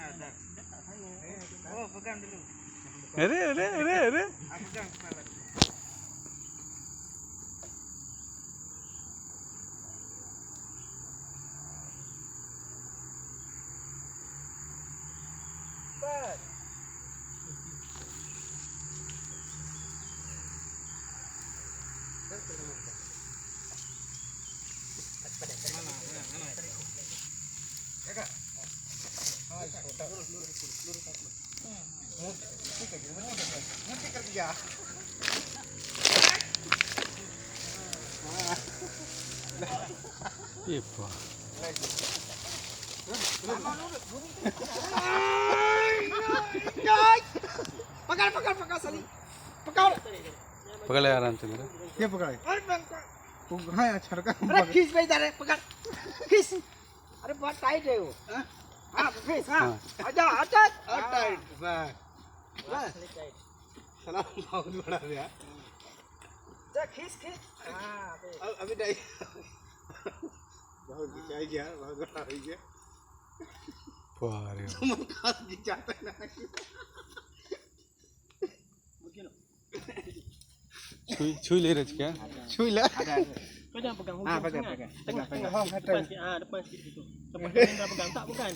Oh, pegang dulu. Ada. Pegang kepala. Cepat. Mana? Ya kak. Lurus. Ngerti kerja. Ipa. Pekal sali. Pekal. पकड़ ले आराम से मेरा ये पकड़े हाँ यार छड़का अरे खींच भाई इधर पकड़ खींच अरे बहुत टाइट है वो हाँ खींच हाँ आजा टाइट बस सलाम बहुत बड़ा गया जा खींच हाँ अभी नहीं बहुत खिंचाई गया बहुत बड़ा हो गया वाह तुम खास खिंचाते ना छुई ले रहे क्या छुई ले Kau jangan pegang hujung sangat. pegang Depan sikit situ. Lepas tu minta pegang. Tak bukan.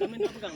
Kami tak pegang.